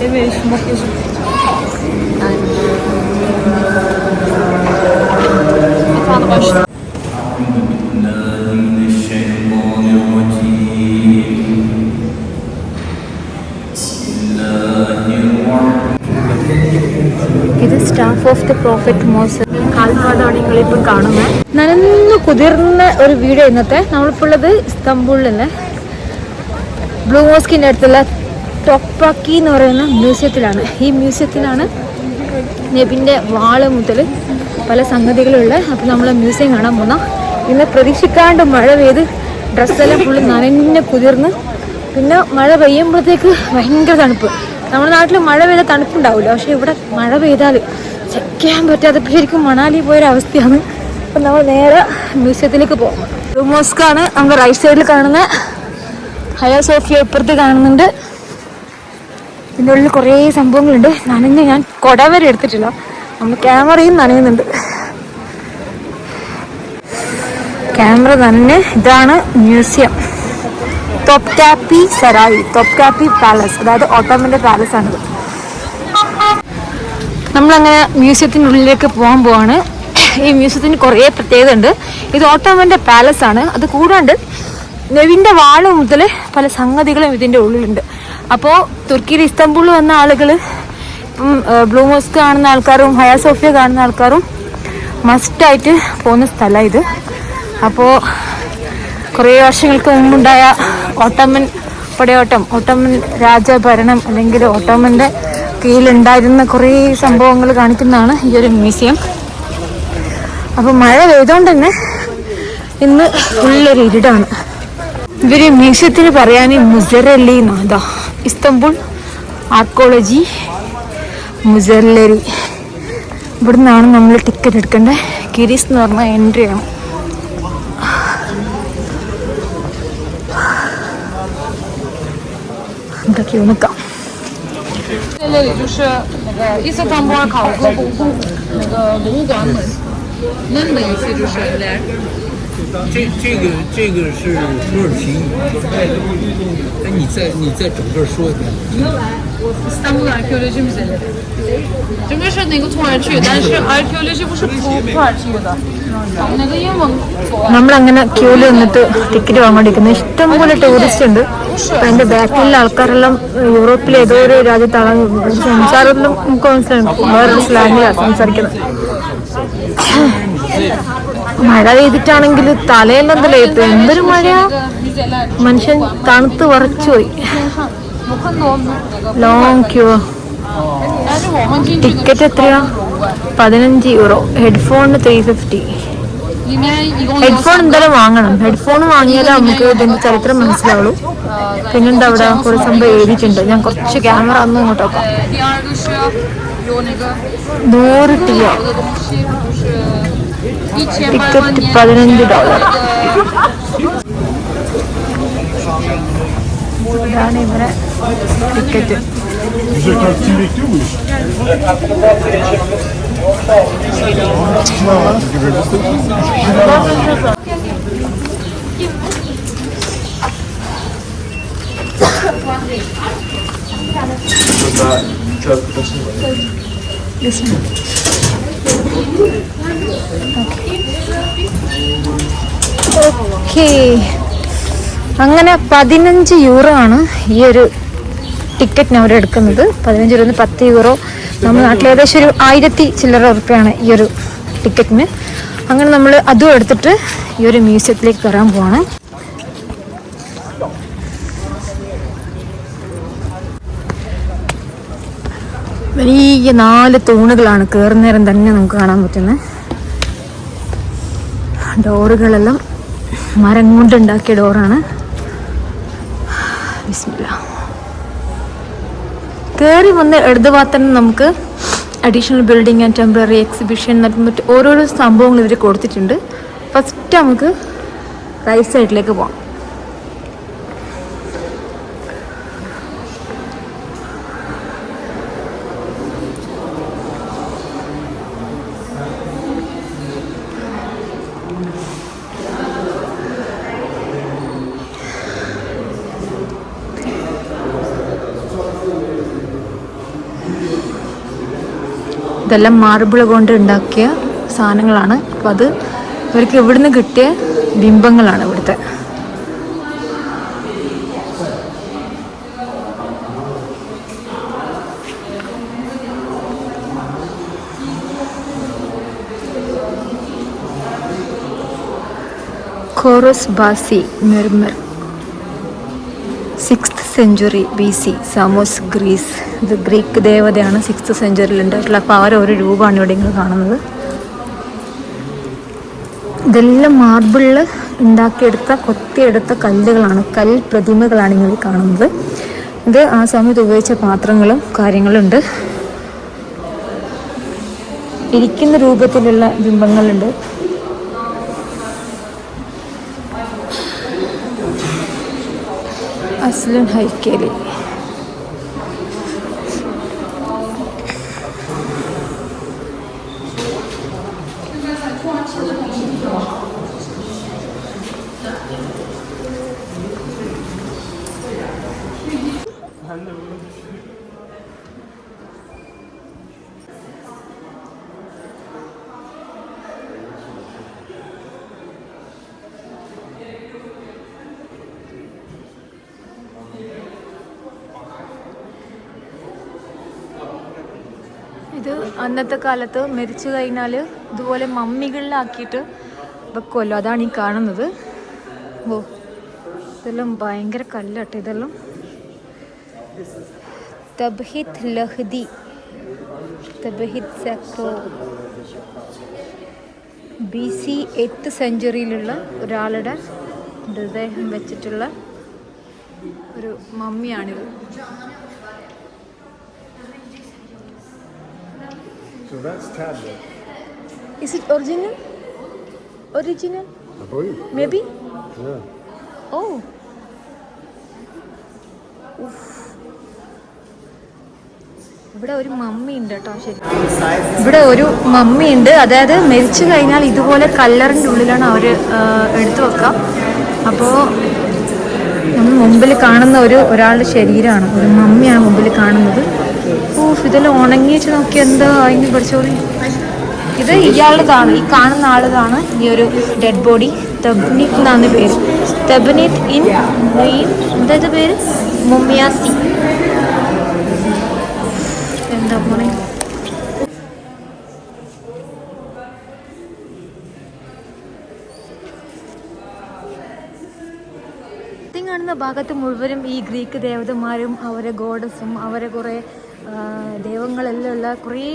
Evet, şu makyajım. Efendim başla. ഇത് staff of the prophet Moses കാൽപാദമാണ് നിങ്ങളിപ്പോൾ കാണുന്നത്. നനന്ന് കുതിർന്ന ഒരു വീഡിയോ ഇന്നത്തെ. നമ്മളിപ്പോൾ ഉള്ളത് ഇസ്താംബൂളിലെ ബ്ലൂ മോസ്കിൻ്റെ അടുത്തുള്ള ടോക്പാക്കി എന്ന് പറയുന്ന മ്യൂസിയത്തിലാണ്. ഈ മ്യൂസിയത്തിലാണ് നബിൻ്റെ വാള് മുതൽ പല സംഗതികളുള്ള. അപ്പോൾ നമ്മൾ മ്യൂസിയം കാണാൻ പോകുന്ന ഇന്ന് പ്രതീക്ഷിക്കാണ്ട് മഴ പെയ്ത് ഡ്രസ്സെല്ലാം ഫുള്ള് നനഞ്ഞ് കുതിർന്ന് പിന്നെ മഴ പെയ്യുമ്പോഴത്തേക്ക് ഭയങ്കര തണുപ്പ്. നമ്മുടെ നാട്ടിൽ മഴ പെയ്ത തണുപ്പുണ്ടാവില്ല, പക്ഷേ ഇവിടെ മഴ പെയ്താൽ ചെക്കാൻ പറ്റാതെ ശരിക്കും മണാലി പോയൊരവസ്ഥയാണ്. അപ്പം നമ്മൾ നേരെ മ്യൂസിയത്തിലേക്ക് പോകും. ബ്ലൂ മോസ്കാണ് നമ്മൾ റൈറ്റ് സൈഡിൽ കാണുന്ന. ഹയ സോഫിയ ഇപ്പുറത്ത് കാണുന്നുണ്ട്. ഇതിൻ്റെ ഉള്ളിൽ കുറേ സംഭവങ്ങളുണ്ട്. നനഞ്ഞ് ഞാൻ കുട വരെ എടുത്തിട്ടില്ല, നമ്മൾ ക്യാമറയും നനയുന്നുണ്ട്. ക്യാമറ നനഞ്ഞ്. ഇതാണ് മ്യൂസിയം, ടോപ്കാപ്പി സരായി, ടോപ്കാപ്പി പാലസ്, അതായത് ഓട്ടോമൻ്റെ പാലസ് ആണിത്. നമ്മളങ്ങനെ മ്യൂസിയത്തിനുള്ളിലേക്ക് പോകാൻ പോവാണ്. ഈ മ്യൂസിയത്തിന് കുറേ പ്രത്യേകത ഉണ്ട്. ഇത് ഓട്ടോമൻ്റെ പാലസ് ആണ്. അത് കൂടാണ്ട് നബിൻ്റെ വാള് മുതൽ പല സംഗതികളും ഇതിൻ്റെ ഉള്ളിലുണ്ട്. അപ്പോൾ തുർക്കിയിൽ ഇസ്താംബൂളിൽ വന്ന ആളുകൾ ബ്ലൂ മോസ്ക് കാണുന്ന ആൾക്കാരും ഹയ സോഫിയ കാണുന്ന ആൾക്കാരും മസ്റ്റായിട്ട് പോകുന്ന സ്ഥലമാണ് ഇത്. അപ്പോൾ കുറേ വർഷങ്ങൾക്ക് മുമ്പുണ്ടായ ഓട്ടോമൻ പടയോട്ടം, ഓട്ടോമൻ രാജഭരണം അല്ലെങ്കിൽ ഓട്ടോമൻ്റെ കീഴിലുണ്ടായിരുന്ന കുറേ സംഭവങ്ങൾ കാണിക്കുന്നതാണ് ഈ ഒരു മ്യൂസിയം. അപ്പോൾ മഴ പെയ്തുകൊണ്ട് തന്നെ ഇന്ന് ഫുള്ളൊരു ഇരുടാണ്. ഇവർ മ്യൂസിയത്തിന് പറയാൻ മുസറല്ലി നാദ, ഇസ്താംബൂൾ ആർക്കോളജി മുസറല്ലി. ഇവിടെ നിന്നാണ് നമ്മൾ ടിക്കറ്റ് എടുക്കേണ്ടത്. കിരീസ് എന്ന് പറഞ്ഞാൽ എൻട്രിയാണ്. എന്തൊക്കെയോ നിൽക്കാം. 这里就是那个伊斯坦布尔考古那个博物馆门，门的意思就是来。这个是土耳其语。哎，你再整个说一遍。İstanbul Arkeoloji Müzeleri。这个是那个土耳其，但是 arkeoloji 不是土耳其的，那个英文。നമ്മളങ്ങനെ ക്യൂല് നിന്നിട്ട് ടിക്കറ്റ് വാങ്ങാണ്ടിരിക്കുന്നത്. ഇഷ്ടംപോലെ ടൂറിസ്റ്റ് ഉണ്ട്. അപ്പം എൻ്റെ ബാക്കിലുള്ള ആൾക്കാരെല്ലാം യൂറോപ്പിലെ ഏതോ ഒരു രാജ്യത്താണ്. സംസാരമെല്ലാം നമുക്ക് മനസ്സിലാക്കും, വേറൊരു സ്ലാങ്ങിലാണ് സംസാരിക്കുന്നത്. മഴ പെയ്തിട്ടാണെങ്കിൽ തലയെല്ലാം തലയത്ത് എന്തൊരു മഴയാ. മനുഷ്യൻ തണുത്ത് വറച്ചുപോയി. Long Q. ടിക്കറ്റ് എത്രയാ? 15 യൂറോ. ഹെഡ്ഫോണിന് 350. ഹെഡ്ഫോൺ എന്തായാലും വാങ്ങണം. ഹെഡ്ഫോൺ വാങ്ങിയാലേ നമുക്ക് ഇതിൻ്റെ ചരിത്രം മനസ്സിലാവുള്ളൂ. പിന്നെന്താ അവിടെ കുറേ സംഭവം എഴുതിയിട്ടുണ്ട്. ഞാൻ കുറച്ച് ക്യാമറ ഒന്നും ഇങ്ങോട്ട് നോക്കാം. 100 ടിയോ. ടിക്കറ്റ് $15. ഇതാണ് ഇവരെ ടിക്കറ്റ്. ഓക്കേ, അങ്ങനെ 15 യൂറോ ആണ് ഈ ഒരു ടിക്കറ്റിന് അവർ എടുക്കുന്നത്. 15 യൂറോ 10 യൂറോ. നമ്മുടെ നാട്ടിൽ ഏകദേശം ഒരു 1000 ചില്ലറ ഉറുപ്പ്യാണ് ഈ ഒരു ടിക്കറ്റിന്. അങ്ങനെ നമ്മൾ അതും എടുത്തിട്ട് ഈ ഒരു മ്യൂസിയത്തിലേക്ക് കയറാൻ പോവാണ്. വലിയ 4 തൂണുകളാണ് കയറുന്നേരം തന്നെ നമുക്ക് കാണാൻ പറ്റുന്നത്. ഡോറുകളെല്ലാം മരം കൊണ്ടുണ്ടാക്കിയ ഡോറാണ്. ബിസ്മില്ലാ. കയറി വന്ന് ഇടത് ഭാഗത്ത് നമുക്ക് additional building and temporary exhibition മറ്റ് ഓരോരോ സംഭവങ്ങൾ ഇവർ കൊടുത്തിട്ടുണ്ട്. ഫസ്റ്റ് നമുക്ക് റൈറ്റ് സൈഡിലേക്ക് പോകാം. ഇതെല്ലാം മാർബിൾ കൊണ്ട് ഉണ്ടാക്കിയ സാധനങ്ങളാണ്. അപ്പോൾ അത് ഇവർക്ക് ഇവിടുന്ന് കിട്ടിയ ബിംബങ്ങളാണ് ഇവിടുത്തെ. കോറസ് ബാസി മിർമിർ 6th century BC, Samos, Greece. ഇത് ഗ്രീക്ക് ദേവതയാണ് 6th centuryയിൽ ഉണ്ടായിട്ടുള്ള. അപ്പോൾ അവരെ ഒരു രൂപമാണ് ഇവിടെ നിങ്ങൾ കാണുന്നത്. ഇതെല്ലാം മാർബിളിൽ ഉണ്ടാക്കിയെടുത്ത കൊത്തിയെടുത്ത കല്ലുകളാണ്, പ്രതിമകളാണ് നിങ്ങൾ കാണുന്നത്. ഇത് ആ സമയത്ത് ഉപയോഗിച്ച പാത്രങ്ങളും കാര്യങ്ങളുണ്ട്. ഇരിക്കുന്ന രൂപത്തിലുള്ള ബിംബങ്ങളുണ്ട്. അസ്ലൻ ഹൈക്കേലി. ഇത് അന്നത്തെ കാലത്ത് മരിച്ചു കഴിഞ്ഞാൽ ഇതുപോലെ മമ്മികളിലാക്കിയിട്ട് വെക്കുമല്ലോ, അതാണ് ഈ കാണുന്നത്. ഓ, ഇതെല്ലാം ഭയങ്കര കല്ലാട്ടെ. ഇതെല്ലാം തബ്ഹിത് ലഹ്ദി, തബ്ഹിത് സക്രോ, BC 8th centuryയിലുള്ള ഒരാളുടെ മൃതദേഹം വെച്ചിട്ടുള്ള ഒരു മമ്മിയാണിത്. So that's tablet. Is it original? Original? I believe. Maybe? Yeah. Oh. ഇവിടെ ഒരു മമ്മി ഉണ്ട് കേട്ടോ. ശരി, ഇവിടെ ഒരു മമ്മി ഉണ്ട്. അതായത് മരിച്ചു കഴിഞ്ഞാൽ ഇതുപോലെ കല്ലറിൻ്റെ ഉള്ളിലാണ് അവർ എടുത്തു വെക്കുക. അപ്പോൾ നമ്മൾ മുമ്പിൽ കാണുന്ന ഒരാളുടെ ശരീരമാണ്, ഒരു മമ്മിയാണ് മുമ്പിൽ കാണുന്നത്. ഇതെല്ലാം ഉണങ്ങിയിട്ട് നോക്കി എന്താ അതിന് പഠിച്ചോളി. ഇത് ഇയാളുടേതാണ്, ഈ കാണുന്ന ആളുകളാണ് ഈ ഒരു ഡെഡ് ബോഡി. തബ്നീത്ത് എന്നാണ് പേര്. തബ്നീത്ത് ഇൻ എന്താ പേര്? മുമ്മിയാസി. എന്താ പോണേ. കാണുന്ന ഭാഗത്ത് മുഴുവനും ഈ ഗ്രീക്ക് ദേവതമാരും അവരെ ഗോഡസും അവരെ കുറേ ദൈവങ്ങളെല്ലാം ഉള്ള കുറേ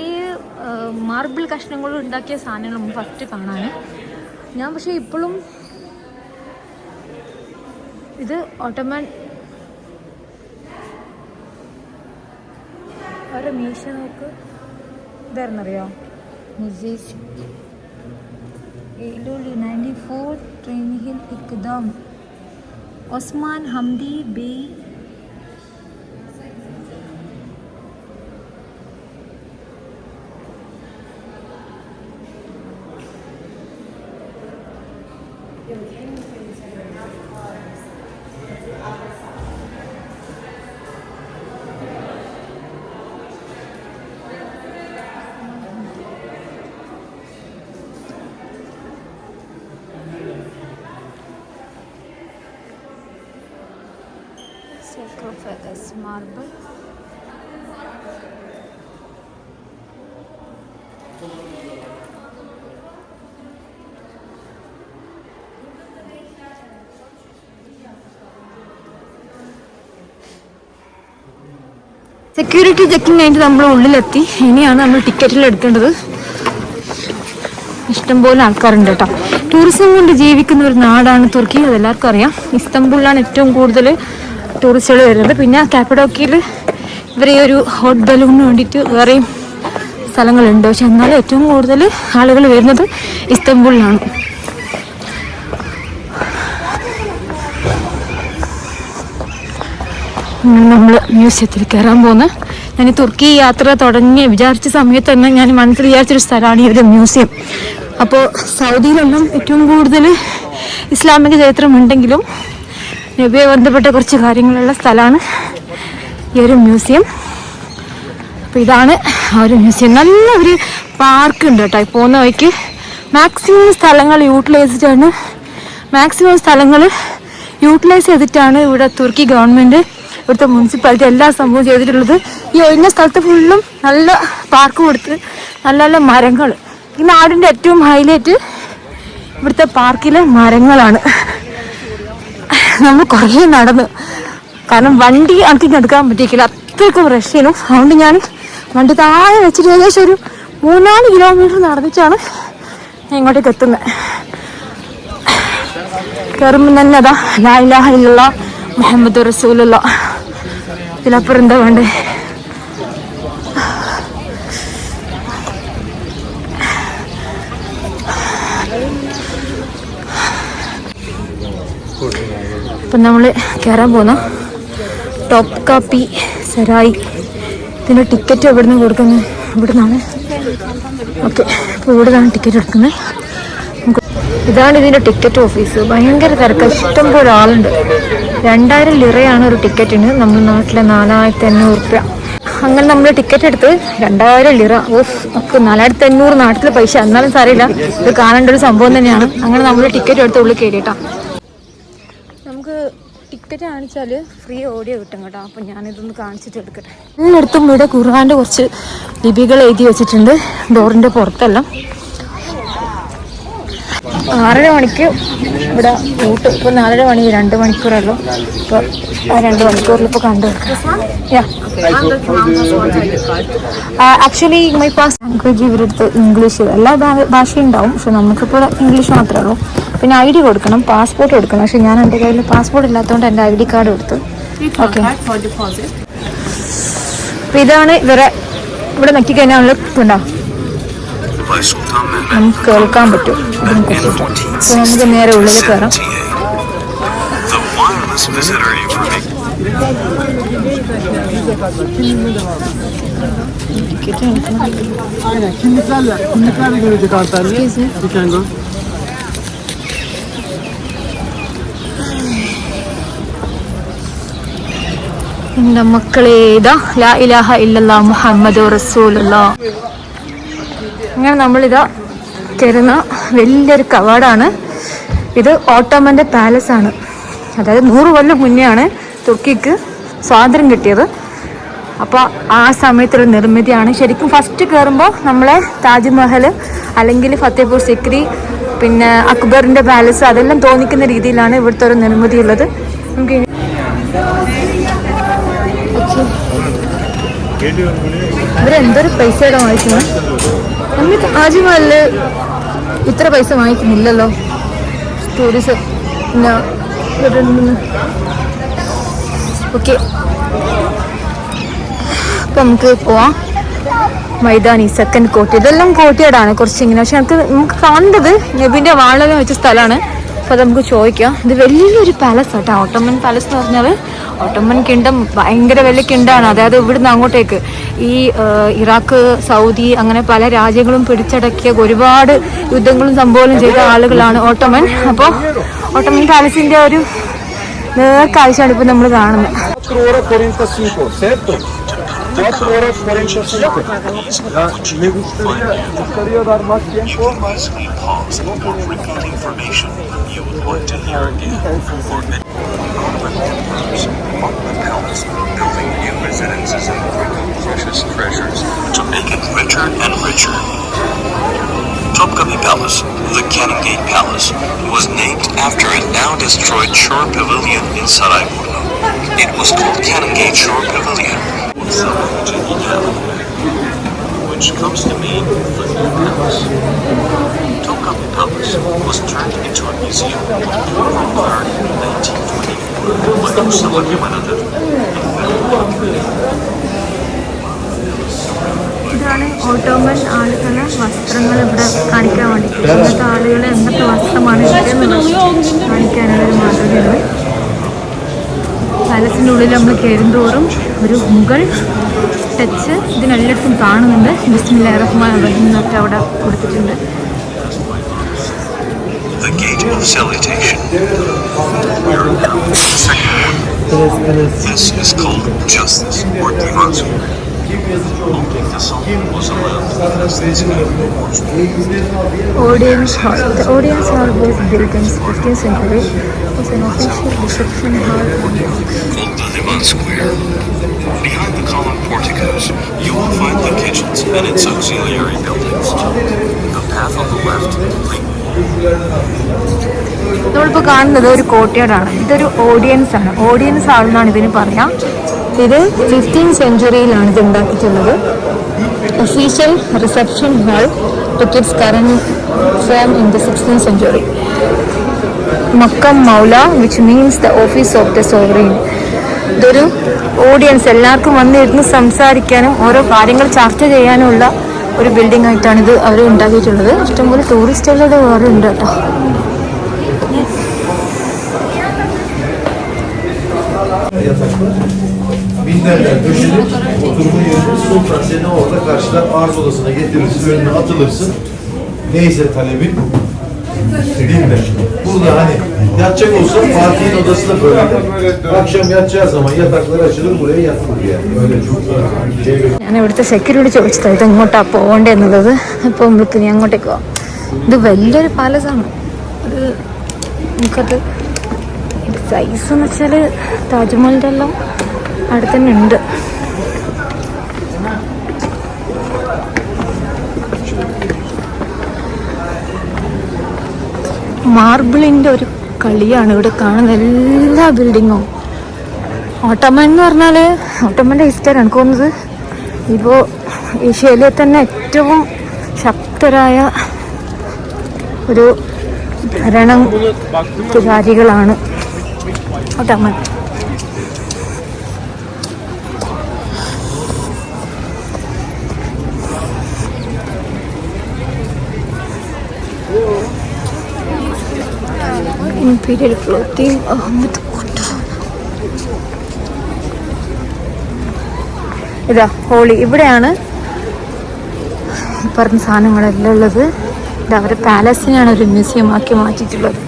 മാർബിൾ കഷ്ണങ്ങളും ഉണ്ടാക്കിയ സാധനങ്ങൾ നമുക്ക് ഫസ്റ്റ് കാണാൻ. ഞാൻ പക്ഷേ ഇപ്പോഴും ഇത് ഓട്ടോമാൻ അവരുടെ മീശ നോക്ക്. ഇതായിരുന്നറിയോ? മുസീസ് 94 ട്രെയിനിഹിൽ ഇക്ദാം Osman Hamdi Bey. Sarcophagus marble. Security checking കഴിഞ്ഞിട്ട് നമ്മൾ ഉള്ളിലെത്തി. ഇനിയാണ് നമ്മൾ ടിക്കറ്റിൽ എടുക്കേണ്ടത്. ഇഷ്ടംപോലെ ആൾക്കാരുണ്ട് കേട്ടോ. ടൂറിസം കൊണ്ട് ജീവിക്കുന്ന ഒരു നാടാണ് തുർക്കി, അതെല്ലാവർക്കും അറിയാം. ഇസ്തംബൂളിലാണ് ഏറ്റവും കൂടുതൽ ടൂറിസ്റ്റുകൾ വരുന്നത്. പിന്നെ കാപ്പഡോക്കിയയിൽ ഇവരെ ഒരു ഹോട്ട് ബലൂണിന് വേണ്ടിയിട്ട് വേറെയും സ്ഥലങ്ങളുണ്ട്. പക്ഷെ എന്നാലും ഏറ്റവും കൂടുതൽ ആളുകൾ വരുന്നത് ഇസ്തംബൂളിലാണ്. നമ്മൾ മ്യൂസിയത്തിൽ കയറാൻ പോകുന്നത്. ഞാൻ ഈ തുർക്കി യാത്ര വിചാരിച്ച സമയത്ത് തന്നെ ഞാൻ മനസ്സിൽ വിചാരിച്ചൊരു സ്ഥലമാണ് ഈ ഒരു മ്യൂസിയം. അപ്പോൾ സൗദിയിലെല്ലാം ഏറ്റവും കൂടുതൽ ഇസ്ലാമിക ചരിത്രം ഉണ്ടെങ്കിലും നബിയെ ബന്ധപ്പെട്ട കുറച്ച് കാര്യങ്ങളുള്ള സ്ഥലമാണ് ഈ ഒരു മ്യൂസിയം. അപ്പോൾ ഇതാണ് ആ ഒരു മ്യൂസിയം. നല്ല ഒരു പാർക്ക് ഉണ്ട് കേട്ടോ. പോകുന്ന വഴിക്ക് മാക്സിമം സ്ഥലങ്ങൾ യൂട്ടിലൈസ് ചെയ്തിട്ടാണ് ഇവിടെ തുർക്കി ഗവൺമെൻറ്, ഇവിടുത്തെ മുനിസിപ്പാലിറ്റി എല്ലാ സംഭവവും ചെയ്തിട്ടുള്ളത്. ഈ ഒഴിഞ്ഞ സ്ഥലത്ത് ഫുള്ളും നല്ല പാർക്ക് കൊടുത്ത് നല്ല നല്ല മരങ്ങൾ. ഈ നാടിൻ്റെ ഏറ്റവും ഹൈലൈറ്റ് ഇവിടുത്തെ പാർക്കിലെ മരങ്ങളാണ്. നമ്മൾ കുറേ നടന്നു, കാരണം വണ്ടി എനിക്ക് എടുക്കാൻ പറ്റിയില്ല, അത്രയ്ക്കും റഷ് ചെയ്യുന്നു. അതുകൊണ്ട് ഞാൻ വണ്ടി താഴെ വെച്ചിട്ട് ഏകദേശം ഒരു 3-4 കിലോമീറ്റർ നടന്നിട്ടാണ് ഞാൻ ഇങ്ങോട്ടേക്ക് എത്തുന്നത്. കയറുമ്പോൾ തന്നെ അതാ ലാ ഇലാഹ ഇല്ലല്ലാഹ് മുഹമ്മദ് റസൂലുള്ളാഹ്. ഇതിലപ്പുറം എന്താ വേണ്ടേ? അപ്പം നമ്മൾ കയറാൻ പോകുന്നു ടോപ്പ് കാപ്പി സരായി. ഇതിൻ്റെ ടിക്കറ്റ് എവിടെ നിന്ന് കൊടുക്കുന്നത്? ഇവിടെ നിന്നാണ്. ഓക്കെ, അപ്പോൾ ഇവിടെ നിന്നാണ് ടിക്കറ്റ് എടുക്കുന്നത്. ഇതാണ് ഇതിൻ്റെ ടിക്കറ്റ് ഓഫീസ്. ഭയങ്കര തിരക്ക്, ഇഷ്ടം പോലെ ആളുണ്ട്. 2000 ലിറയാണ് ഒരു ടിക്കറ്റിന്, നമ്മുടെ നാട്ടിലെ 4500 രൂപ. അങ്ങനെ നമ്മൾ ടിക്കറ്റ് എടുത്ത് 2000 ലിറ. നമുക്ക് 4500 നാട്ടിലെ പൈസ, എന്നാലും സാരമില്ല, ഇത് കാണേണ്ട ഒരു സംഭവം തന്നെയാണ്. അങ്ങനെ നമ്മൾ ടിക്കറ്റ് എടുത്ത് ഉള്ളിൽ കയറിയിട്ടാ. നമുക്ക് ടിക്കറ്റ് കാണിച്ചാൽ ഫ്രീ ഓഡിയോ കിട്ടും കേട്ടോ. അപ്പം ഞാനിതൊന്ന് കാണിച്ചിട്ട് എടുക്കട്ടെ. എല്ലായിടത്തും ഇവിടെ ഖുർആൻ്റെ കുറച്ച് ലിപികൾ എഴുതി വെച്ചിട്ടുണ്ട് ഡോറിൻ്റെ പുറത്തെല്ലാം. 6:30 മണിക്ക് ഇവിടെ ഊട്ട്. ഇപ്പോൾ 4:30 മണി, 2 മണിക്കൂറല്ലോ. ഇപ്പോൾ ആ 2 മണിക്കൂറിൽ ഇപ്പോൾ കണ്ടു. ആക്ച്വലി മൈ പാസ് ലാംഗ്വേജ് ഇവരെടുത്ത് ഇംഗ്ലീഷ്, എല്ലാ ഭാഷയും ഉണ്ടാവും, പക്ഷെ നമുക്കിപ്പോൾ ഇംഗ്ലീഷ് മാത്രമേ ഉള്ളൂ. പിന്നെ ID കൊടുക്കണം, പാസ്പോർട്ട് കൊടുക്കണം. പക്ഷെ ഞാൻ എൻ്റെ കയ്യിൽ പാസ്പോർട്ട് ഇല്ലാത്തതുകൊണ്ട് എൻ്റെ ID കാർഡ് കൊടുത്തു. ഓക്കെ, അപ്പോൾ ഇതാണ് ഇവരെ. ഇവിടെ നോക്കിക്കഴിഞ്ഞാൽ ഉണ്ടോ, നമുക്ക് കേൾക്കാൻ പറ്റും. അപ്പോൾ നമുക്ക് നേരെ ഉള്ളിൽ കയറാം. എൻ്റെ മക്കളെ, ഇതാ ലാ ഇലാഹ ഇല്ലല്ലാഹ് മുഹമ്മദ് റസൂലുള്ളാഹ്. അങ്ങനെ നമ്മളിതാ കയറുന്ന വലിയൊരു കവാടാണ്. ഇത് ഓട്ടോമൻ്റെ പാലസ് ആണ്. അതായത് 100 കൊല്ലം മുന്നെയാണ് തുർക്കിക്ക് സ്വാതന്ത്ര്യം കിട്ടിയത്. അപ്പോൾ ആ സമയത്തുള്ള നിർമ്മിതിയാണ്. ശരിക്കും ഫസ്റ്റ് കയറുമ്പോൾ നമ്മളെ താജ്മഹൽ അല്ലെങ്കിൽ ഫത്തേപൂർ സിക്രി, പിന്നെ അക്ബറിൻ്റെ പാലസ്, അതെല്ലാം തോന്നിക്കുന്ന രീതിയിലാണ് ഇവിടുത്തെ ഒരു നിർമ്മിതി ഉള്ളത്. നമുക്ക് ഇവരെന്തൊരു പൈസയുടെ വാങ്ങിക്കുന്നത്? നമ്മൾ താജ്മഹലിൽ ഇത്ര പൈസ വാങ്ങിക്കുന്നില്ലല്ലോ ടൂറിസം. ഓക്കെ, അപ്പം നമുക്ക് പോവാം. മൈതാനി, സെക്കൻഡ് കോർട്ട്, ഇതെല്ലാം കോർട്ടിയാടാണ് കുറച്ചിങ്ങനെ. പക്ഷെ നമുക്ക് കാണേണ്ടത് നബിൻ്റെ വാളെല്ലാം വെച്ച സ്ഥലമാണ്. അപ്പോൾ അത് നമുക്ക് ചോദിക്കാം. ഇത് വലിയൊരു പാലസ് ആട്ടോ, ഓട്ടോമൻ പാലസ് എന്ന് പറഞ്ഞാൽ. ഓട്ടോമൻ കിങ്ഡം ഭയങ്കര വലിയ കിങ്ഡമാണ്. അതായത് ഇവിടുന്ന് അങ്ങോട്ടേക്ക് ഈ ഇറാഖ്, സൗദി, അങ്ങനെ പല രാജ്യങ്ങളും പിടിച്ചടക്കിയ ഒരുപാട് യുദ്ധങ്ങളും സംഭവങ്ങളും ചെയ്ത ആളുകളാണ് ഓട്ടോമൻ. അപ്പോൾ ഓട്ടോമൻ പാലസിൻ്റെ ഒരു നേർക്കാഴ്ചയാണ് ഇപ്പോൾ നമ്മൾ കാണുന്നത്. 4 horas 45. Me gustaría dar más tiempo. Building new residences and precious treasures to make it richer and richer. Topkapi Palace, the Cannon Gate Palace, was named after a now destroyed shore pavilion in Sarayburnu. It was called Cannon Gate Shore Pavilion, which comes to mean the new palace. Topkapi Palace was turned into a museum on October 3rd, 1924 by Mustafa Kemal Atatürk. ഇതാണ് Ottoman ആളുകളെ വസ്ത്രങ്ങൾ ഇവിടെ കാണിക്കാൻ വേണ്ടിയിട്ട്. ഇന്നത്തെ ആളുകളെ എന്തൊക്കെ വസ്ത്രമാണ് ഇഷ്ടമെന്നുള്ളത് കാണിക്കാനുള്ള ഒരു മാതൃകയാണ്. പാലസിൻ്റെ ഉള്ളിൽ നമ്മൾ കയറുന്തോറും ഒരു മുഗൾ ടച്ച് ഇതിനെല്ലായിടത്തും കാണുന്നുണ്ട്. ബിസ്മില്ലാഹിർ റഹ്മാനിർ റഹീം എന്നൊക്കെ അവിടെ കൊടുത്തിട്ടുണ്ട്. The gate of salutation. We are now in the second one. This is called justice or divansu. Kim yazıcı olacak? Kim Audience hall. The audience hall was built in 15th century. It was an official reception hall. Called the Liman Square. Behind the column porticos, you will find the kitchens and its auxiliary buildings. The path on the left leads. നമ്മളിപ്പോൾ കാണുന്നത് ഒരു കോട്ടയാടാണ്. ഇതൊരു audience ആണ്. Audience hall എന്നാണ് ഇതിന് പറയാം. ഇത് 15th സെഞ്ച്വറിയിലാണ് ഇത് ഉണ്ടാക്കിയിട്ടുള്ളത്. Official reception hall took its current form in the 16th century. മക്കം മൗല, which means the office of the sovereign. ഇതൊരു ഓഡിയൻസ്, എല്ലാവർക്കും വന്നിരുന്ന് സംസാരിക്കാനും ഓരോ കാര്യങ്ങൾ ചർച്ച ചെയ്യാനുമുള്ള ഒരു ബിൽഡിംഗ് ആയിട്ടാണ് ഇത് അവർ ഉണ്ടാക്കിയിട്ടുള്ളത്. ഇഷ്ടംപോലെ ടൂറിസ്റ്റുകളുടെ വേറെ ഉണ്ട് കേട്ടോ. Binlerden döşenir, oturma yerine sultan seni orada karşıda arz odasına getirirsin, önüne atılırsın. Neyse talebin dinle. Burada hani yatacak olsan Fatih'in odası da böyle. Akşam yatacağı zaman yataklar açılır, buraya yatılır yani. Öyle çok şey. ഞാൻ ഇവിടുത്തെ security ചോദിച്ചത് ഇത് എങ്ങോട്ടാണ് പോകേണ്ടതെന്നുള്ളത്. അപ്പോൾ നമ്മൾക്ക് ഇനി അങ്ങോട്ടേക്ക് പോകാം. ഇത് വലിയൊരു പാലസാണ്. അത് നമുക്കത് സൈസ് എന്ന് വെച്ചാൽ താജ്മഹലിൻ്റെ എല്ലാം അടുത്ത് തന്നെ ഉണ്ട്. മാർബിളിൻ്റെ ഒരു കളിയാണ് ഇവിടെ കാണുന്ന എല്ലാ ബിൽഡിങ്ങും. ഓട്ടോമൻ എന്ന് പറഞ്ഞാൽ ഓട്ടോമൻ്റെ ഹിസ്റ്ററിയാണ് എനിക്ക് തോന്നുന്നത്. ഇപ്പോൾ ഏഷ്യയിലെ തന്നെ ഏറ്റവും ശക്തരായ ഒരു ഭരണാധികാരികളാണ് ഓട്ടോമൻ. ഇംപീരിയൽ ക്ലോത്തിങ് അഹമ്മദ് കോട്ട. ഇതാ ഹോളി, ഇവിടെയാണ് പറഞ്ഞ സാധനങ്ങളെല്ലാം ഉള്ളത്. ഇത് അവരുടെ പാലസിനെയാണ് ഒരു മ്യൂസിയം ആക്കി മാറ്റിയിട്ടുള്ളത്.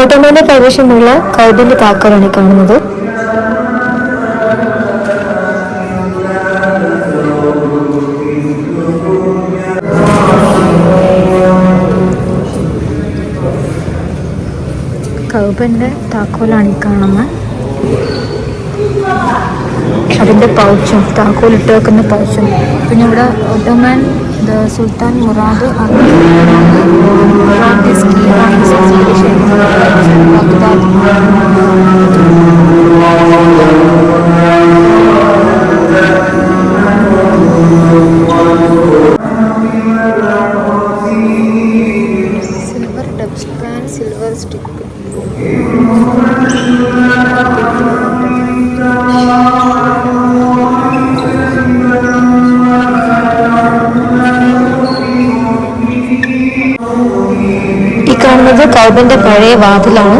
ഓട്ടോമന്റെ കൈവശമുള്ള കൗബിന്റെ താക്കോലാണ് കാണുന്നത്. കൗബന്റെ താക്കോലാണ് ഈ കാണുന്നത്. അതിന്റെ പൗച്ചും താക്കോലിട്ട് വെക്കുന്ന പൗച്ചും. പിന്നെ ഇവിടെ Ottoman sultan Murad silver touch pan, silver stick. ഈ കാണുന്നത് കൗബന്റെ പഴയ വാതിലാണ്.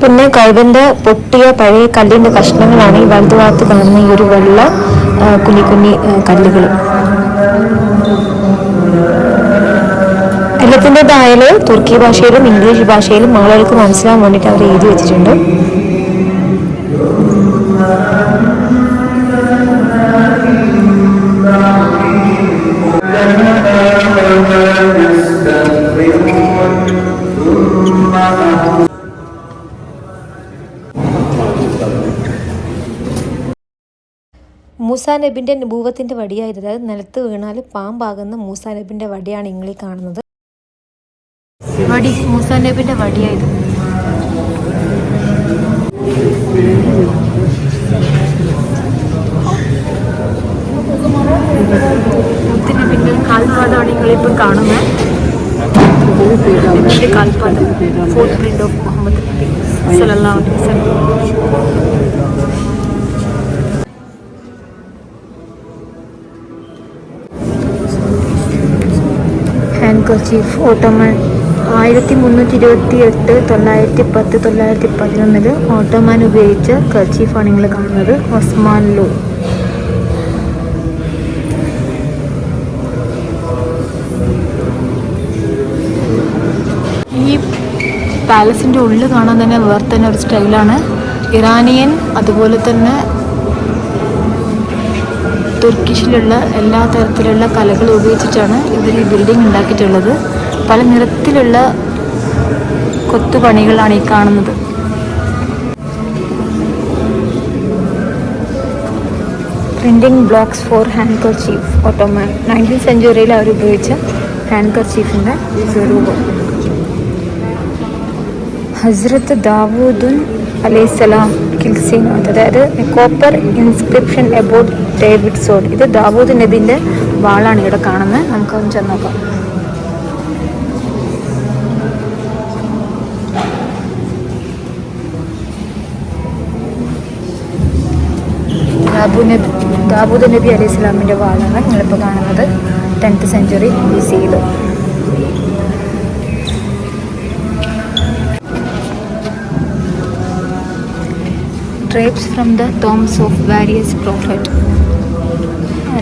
പിന്നെ കൗബന്റെ പൊട്ടിയ പഴയ കല്ലിന്റെ കഷ്ണങ്ങളാണ് ഈ വലതുഭാഗത്ത് കാണുന്ന ഈ ഒരു വെള്ള കുഞ്ഞി കുഞ്ഞി കല്ലുകൾ. എല്ലാത്തിൻ്റെതായാലും തുർക്കി ഭാഷയിലും ഇംഗ്ലീഷ് ഭാഷയിലും ആളുകൾക്ക് മനസ്സിലാകാൻ വേണ്ടിയിട്ട് അവർ എഴുതി വെച്ചിട്ടുണ്ട്. മൂസാ നബിൻ്റെ നുബൂവത്തിൻ്റെ വടിയായത്. അതായത് നിലത്ത് വീണാൽ പാമ്പാകുന്ന മൂസാ നബിൻ്റെ വടിയാണ് ഇങ്ങളീ കാണുന്നത്. വടി മൂസാ നബിൻ്റെ വടിയായത്. മുത്തുനബിൻ്റെ കാൽപാദമാണ് നിങ്ങളിപ്പോൾ കാണുന്നത്. നബിൻ്റെ കാൽപാദം, ഫുട് പ്രിന്റ് ഓഫ് മുഹമ്മദ് നബി സല്ലല്ലാഹു അലൈഹി വസല്ലം. ഹാൻകർച്ചീഫ് ഓട്ടോമാൻ 1328, 910, 911 ഓട്ടോമാൻ ഉപയോഗിച്ച കർച്ചീഫാണ് നിങ്ങൾ കാണുന്നത്. ഒസ്മാൻ ലോ. ഈ പാലസിൻ്റെ ഉള്ളിൽ കാണാൻ തന്നെ വേറെ തന്നെ ഒരു സ്റ്റൈലാണ്. ഇറാനിയൻ അതുപോലെ തന്നെ തുർക്കിഷിലുള്ള എല്ലാ തരത്തിലുള്ള കലകൾ ഉപയോഗിച്ചിട്ടാണ് ഇവർ ഈ ബിൽഡിംഗ് ഉണ്ടാക്കിയിട്ടുള്ളത്. പല നിറത്തിലുള്ള കൊത്തുപണികളാണ് ഈ കാണുന്നത്. Printing blocks for handkerchief Ottoman. 19th സെഞ്ച്വറിയിൽ അവർ ഉപയോഗിച്ച ഹാൻകർച്ചീഫിൻ്റെ സ്വരൂപം. ഹസ്രത്ത് ദാവൂദുൻ അലൈഹിസ്സലാം കിൽസിനാഥ്, അതായത് copper inscription about David sword. ഇത് ദാവൂദ് നബിൻ്റെ വാളാണ് ഇവിടെ കാണുന്നത്. നമുക്കൊന്ന് ചെന്ന് നോക്കാം. ദാവൂദ് നബി അലൈഹി സ്വലാമിൻ്റെ വാളാണ് നിങ്ങളിപ്പോൾ കാണുന്നത്. 10th century BC. Drapes from the tombs of various prophets.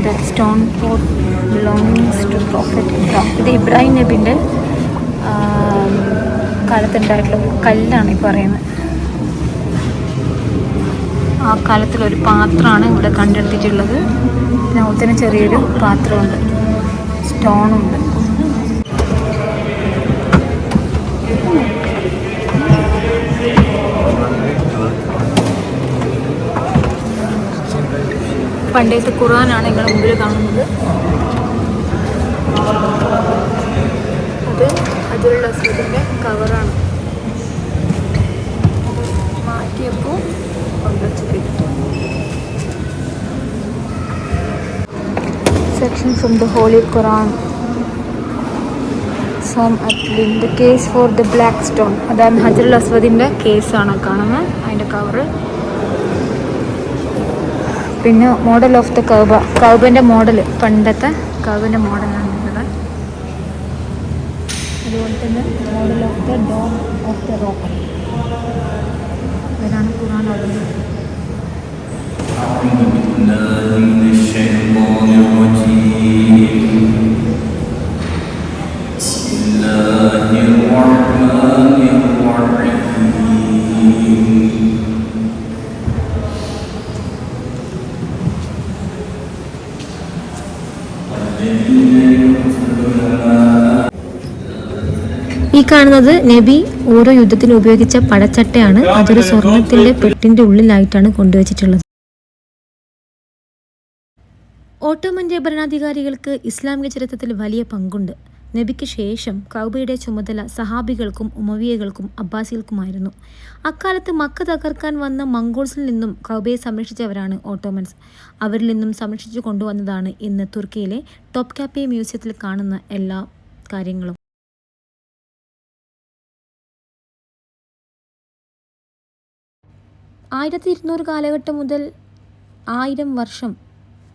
That stone pot belongs to Prophet Ibrahim. ഇത് ഇബ്രാഹിം നബിൻ്റെ കാലത്തുണ്ടായിട്ടുള്ള കല്ലാണ് ഈ പറയുന്നത്. ആ കാലത്തിലൊരു പാത്രമാണ് ഇവിടെ കണ്ടെടുത്തിട്ടുള്ളത്. പിന്നെ അതുപോലെ തന്നെ ചെറിയൊരു പാത്രമുണ്ട്, സ്റ്റോണുണ്ട്. പണ്ടത്തെ ഖുർആനാണ് നിങ്ങളുടെ മുമ്പിൽ കാണുന്നത്. അത് ഹജറുൽ അസ്വദിൻ്റെ കവറാണ്. മാറ്റിയപ്പോൾ section from the Holy Quran. Psalm Atlin, the case for the black stone. അതാണ് ഹജറുൽ അസ്വദിൻ്റെ കേസാണ് കാണുന്നത്, അതിൻ്റെ കവറ്. പിന്നെ മോഡൽ ഓഫ് ദ കൗബ, കൗബൻ്റെ മോഡൽ, പണ്ടത്തെ കൗബൻ്റെ മോഡലാണ് ഇവിടെ. അതുപോലെ തന്നെ model of the Dome of the Rock. ഇതാണ് ഖുർആൻ ഓടുന്നത്. ഈ കാണുന്നത് നബി ഓരോ യുദ്ധത്തിന് ഉപയോഗിച്ച പടച്ചട്ടയാണ്. അതൊരു സ്വർണത്തിന്റെ പെട്ടിന്റെ ഉള്ളിലായിട്ടാണ് കൊണ്ടുവച്ചിട്ടുള്ളത്. ഓട്ടോമന്റെ ഭരണാധികാരികൾക്ക് ഇസ്ലാമിക ചരിത്രത്തിൽ വലിയ പങ്കുണ്ട്. നബിക്ക് ശേഷം കൗബയുടെ ചുമതല സഹാബികൾക്കും ഉമവിയകൾക്കും അബ്ബാസികൾക്കുമായിരുന്നു. അക്കാലത്ത് മക്ക തകർക്കാൻ വന്ന മംഗോൾസിൽ നിന്നും കൗബയെ സംരക്ഷിച്ചവരാണ് ഓട്ടോമൻസ്. അവരിൽ നിന്നും സംരക്ഷിച്ചു കൊണ്ടുവന്നതാണ് ഇന്ന് തുർക്കിയിലെ ടോപ്കാപ്പി മ്യൂസിയത്തിൽ കാണുന്ന എല്ലാ കാര്യങ്ങളും. 1200 കാലഘട്ടം മുതൽ 1000 വർഷം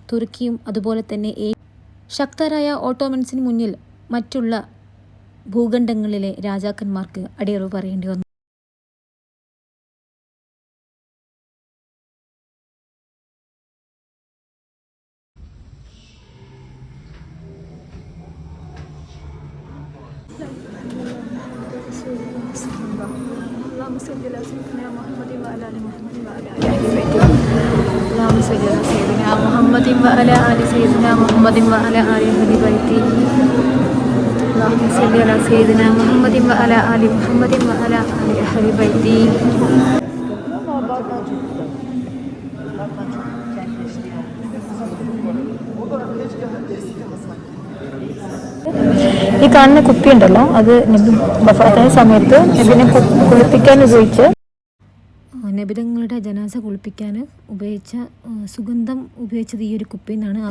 തുർക്കിയും അതുപോലെ തന്നെ ശക്തരായ ഓട്ടോമൻസിന് മുന്നിൽ മറ്റുള്ള ഭൂഖണ്ഡങ്ങളിലെ രാജാക്കന്മാർക്ക് അടിയറവ് പറയേണ്ടി വന്നു. اللهم صل على سيدنا محمد وعلى ال محمد وعلى ال بيته. اللهم صل على سيدنا محمد وعلى ال سيدنا محمد وعلى ال بيته. اللهم صل على سيدنا محمد وعلى ال محمد وعلى ال بيته. ഈ കാണുന്ന കുപ്പി ഉണ്ടല്ലോ, അത് നബി വഫാത്തായ സമയത്ത് നബിനെ കുളിപ്പിക്കാൻ ഉപയോഗിച്ച് നബിതങ്ങളുടെ ജനാസ കുളിപ്പിക്കാൻ ഉപയോഗിച്ച സുഗന്ധം ഉപയോഗിച്ചത് ഈ ഒരു കുപ്പിയിൽ നിന്നാണ്.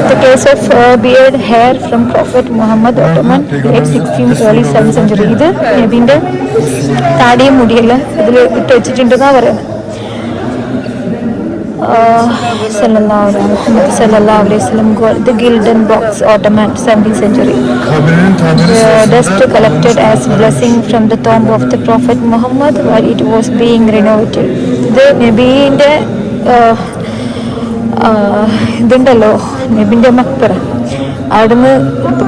The case of beard hair from Prophet Muhammad, Ottoman, late 16th early 7th century. ഇത് നബിന്റെ താടിയും മുടിയെല്ലാം ഇതിൽ ഇട്ട് വെച്ചിട്ടുണ്ടെന്നാണ് പറയുന്നത്. Sallallahu alaihi wasallam called the Gilden Box, Ottoman, 17th century. The dust collected as blessing from the tomb of the Prophet Muhammad while it was being renovated. ഇത് നബീൻ്റെ ഇതുണ്ടല്ലോ, നബിൻ്റെ മക്ബറ, അവിടുന്ന്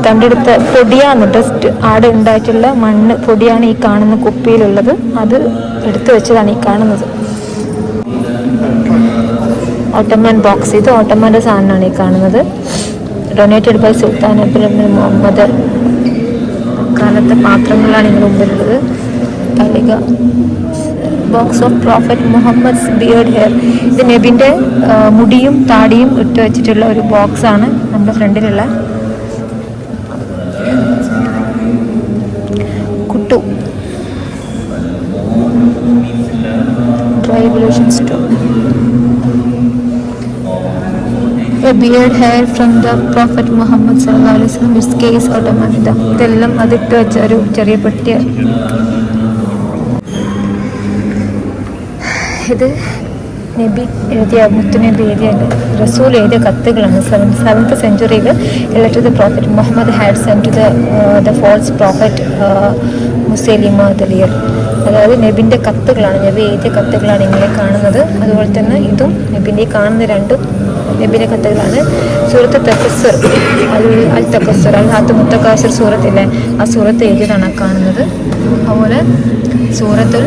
കണ്ടെടുത്ത പൊടിയാണ്, ഡസ്റ്റ് ആടെ ഉണ്ടായിട്ടുള്ള മണ്ണ് പൊടിയാണ് ഈ കാണുന്ന കുപ്പിയിലുള്ളത്. അത് എടുത്തു വെച്ചതാണ് ഈ കാണുന്നത്. ഓട്ടോമൻ ബോക്സ്, ഇത് ഓട്ടോമൻ്റെ സാധനമാണ് ഈ കാണുന്നത്. Donated by sultan Abdul Muhammad. കാലത്തെ പാത്രങ്ങളാണ് ഇതിന് മുമ്പിലുള്ളത്. തളിക box of prophet Muhammad beard hair. ഇത് നബിൻ്റെ മുടിയും താടിയും ഇട്ട് വെച്ചിട്ടുള്ള ഒരു ബോക്സാണ് നമ്മുടെ ഫ്രണ്ടിലുള്ള. കുട്ടു tribulation store. A beard hair from the Prophet Muhammad sallallahu alaihi wasallam, its case Ottoman. ഇതെല്ലാം അതിട്ട് വെച്ച ഒരു ചെറിയ പെട്ടിയ. ഇത് നബി എഴുതിയ, മുത്തുനബി എഴുതിയ, റസൂൽ എഴുതിയ കത്തുകളാണ്. 7th century letter the Prophet Muhammad had sent to the false prophet Musaylima the-Liar. അതായത് നബിൻ്റെ കത്തുകളാണ്, നബി എഴുതിയ കത്തുകളാണ് ഇങ്ങനെ കാണുന്നത്. അതുപോലെ തന്നെ ഇതും നബിൻ്റെ കാണുന്ന രണ്ടും നബിൻ്റെ കത്തുകളാണ്. സൂറത്ത് തക്കസ്സുർ, അൽ തക്കസ്സുർ, അൽ ഹാത്ത് മുത്തക്കാസിർ സൂറത്തില്ലേ, ആ സൂറത്ത് എഴുതിയതാണ് കാണുന്നത്. അതുപോലെ സൂറത്തുൽ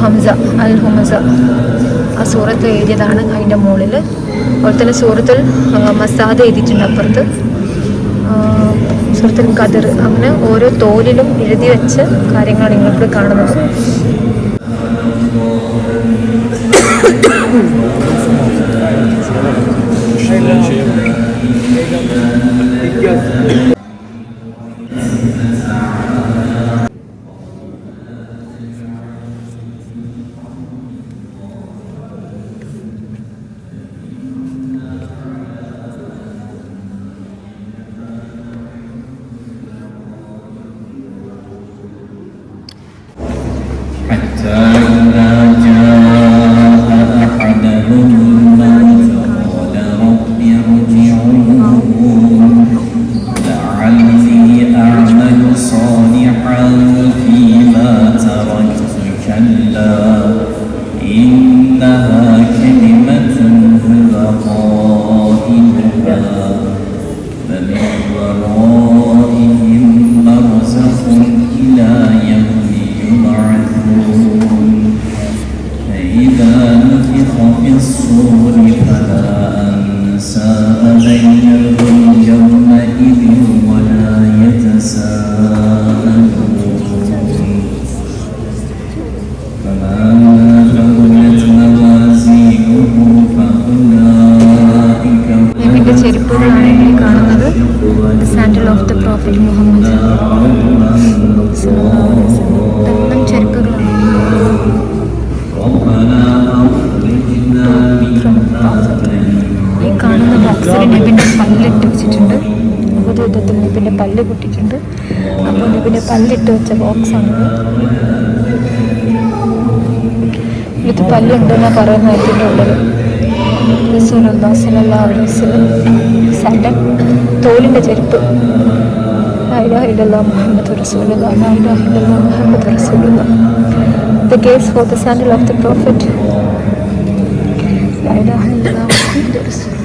ഹംസ, അൽ ഹുമസ, ആ സൂറത്ത് എഴുതിയതാണ് അതിൻ്റെ മുകളിൽ. അതുപോലെ തന്നെ സൂറത്തുൽ മസാദ് എഴുതിയിട്ടുണ്ട് അപ്പുറത്ത്. സൂറത്തുൽ ഖദർ, അങ്ങനെ ഓരോ തോലിലും എഴുതി വെച്ച കാര്യങ്ങളാണ് നിങ്ങളിപ്പോൾ കാണുന്നത്. Sandal of the prophet Muhammad. എല്ലാം ചെരുക്കുകളാണ്. ഈ കാണുന്ന ബോക്സിൽ നബിൻ്റെ പല്ലിട്ട് വെച്ചിട്ടുണ്ട്. ഒരു വിധത്തിൽ നബിൻ്റെ പല്ല് പൊട്ടിയിട്ടുണ്ട്. അപ്പോൾ നബിൻ്റെ പല്ലിട്ട് വെച്ച ബോക്സാണിത്. ഇത് പല്ലുണ്ടെന്നാണ് പറയുന്നത് ഇതിൻ്റെ ഉള്ളിൽ. റസൂലുള്ളാഹി സ്വല്ലല്ലാഹു അലൈഹി വസല്ലം സാൻഡൽ, തോലിൻ്റെ ചെരുപ്പ്. ലാ ഇലാഹ ഇല്ലല്ലാഹ് മുഹമ്മദ് റസൂലുള്ളാഹ്, ലാ ഇലാഹ ഇല്ലല്ലാഹ് മുഹമ്മദ് റസൂലുള്ളാഹ്. The case for the sandal of the Prophet. ലാ ഇലാഹ ഇല്ലല്ലാഹ് മുഹമ്മദ് റസൂലുള്ളാഹ്.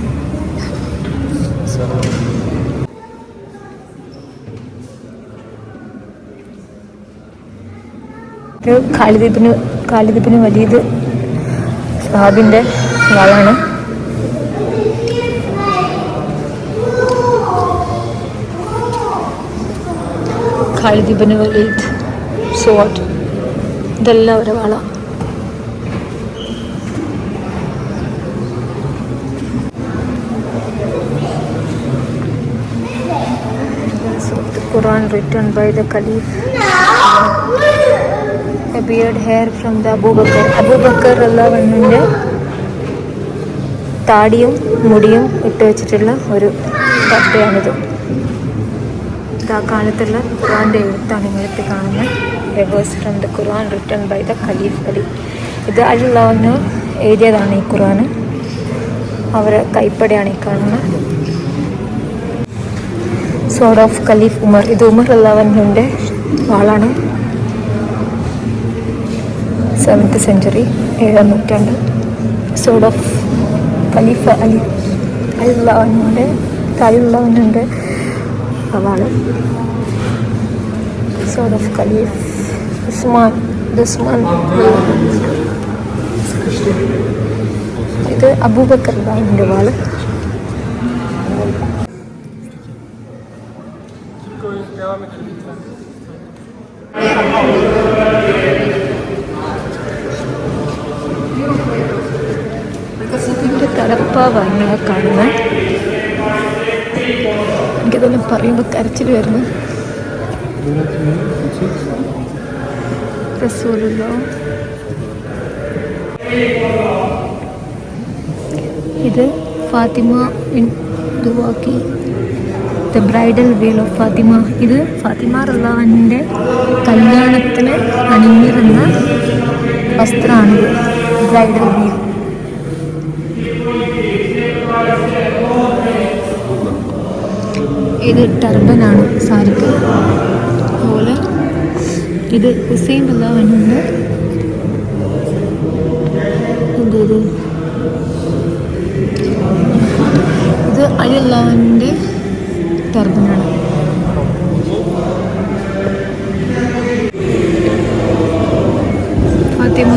ഖാലിദ് വലീദ് സഹാബിൻ്റെ വാളാണ്. ഖാലിദ് ഇബ്നു വലീദ് സോട്ട്, ഇതെല്ലാം ഒരു വാള. Quran written by the Caliph. A beard hair from the Abu Bakr. Abu Bakr അള്ളാഹുവിൻ്റെ താടിയും മുടിയും ഇട്ട് വെച്ചിട്ടുള്ള ഒരു തട്ടയാണിത്. ഇത് ആ കാലത്തുള്ള ഖുറാൻ്റെ എഴുത്താണ് നിങ്ങളിപ്പോൾ കാണുന്നത്. A verse from the Quran written by the Caliph Ali. ഇത് അള്ളാഹുവിന് എഴുതിയതാണ് ഈ ഖുറാൻ. അവരെ കൈപ്പടയാണ് ഈ കാണുന്നത്. സോഡ് ഓഫ് ഖലീഫ് ഉമർ. ഇത് ഉമർ അള്ളാഹുവിൻ്റെ വാളാണ്. 7th century, 7ാം നൂറ്റാണ്ട്. സോഡ് ഓഫ് ഖലീഫ അലി അള്ളാഹുവിൻ്റെ വാള്. Sword of Khalif Usman. ഇത് അബൂബക്കർ അള്ളാഹുവിൻ്റെ വാള്. ഇതിൻ്റെ തലപ്പാവാണ് കാണുന്നത്. എനിക്കതെല്ലാം പറയുമ്പോൾ കരച്ചിൽ വരുന്നു. റസൂലുള്ളാഹ്. ഇത് ഫാത്തിമ ബിൻ ദുവാക്കി, the bridal veil of Fatima. ഇത് ഫാത്തിമ റളിയല്ലാഹുവിൻ്റെ കല്യാണത്തിന് അണിഞ്ഞിരുന്ന വസ്ത്രമാണിത്, ബ്രൈഡൽ വെയിൽ. ഇത് ടർബനാണ് സാരിക്ക് അതുപോലെ. ഇത് ഹുസൈൻ റളിയല്ലാഹുവിൻ്റെ ഇത് അലി അള്ളാഹുവിൻ്റെ ടർബനാണ്. ഫാത്തിമ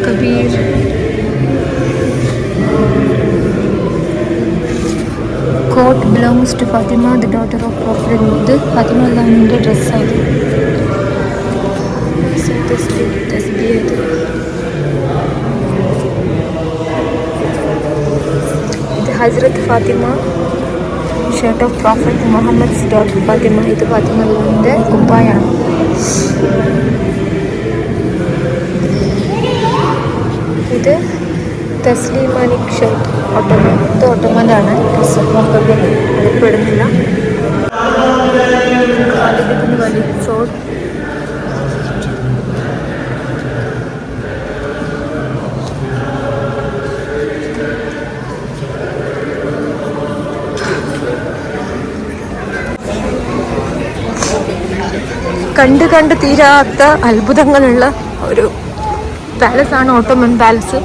കബീർ. Coat belongs to Fatima the daughter of prophet. ഇത് ഫാത്തിമ അള്ളാഹുവിൻ്റെ ഡ്രസ്സാണ്. ഇത് ഹസ്രത്ത് ഫാത്തിമ, shirt of prophet Muhammad daughter Fatima. ഇത് ഫാത്തിമ അള്ളാഹുവിൻ്റെ കുപ്പായാണ്. ഇത് തസ്ലീമാനിക് ഷർട്ട്, ഓട്ടോമാൻ. ഇത് ഓട്ടോമാനാണ് ഡ്രസ്സ്. നമുക്കത് അറിയപ്പെടുന്നില്ല. ഖാലിദിന് വലിയ സോഡ്. കണ്ട് തീരാത്ത അത്ഭുതങ്ങളുള്ള ഒരു പാലസാണ് ഓട്ടോമൻ പാലസ്.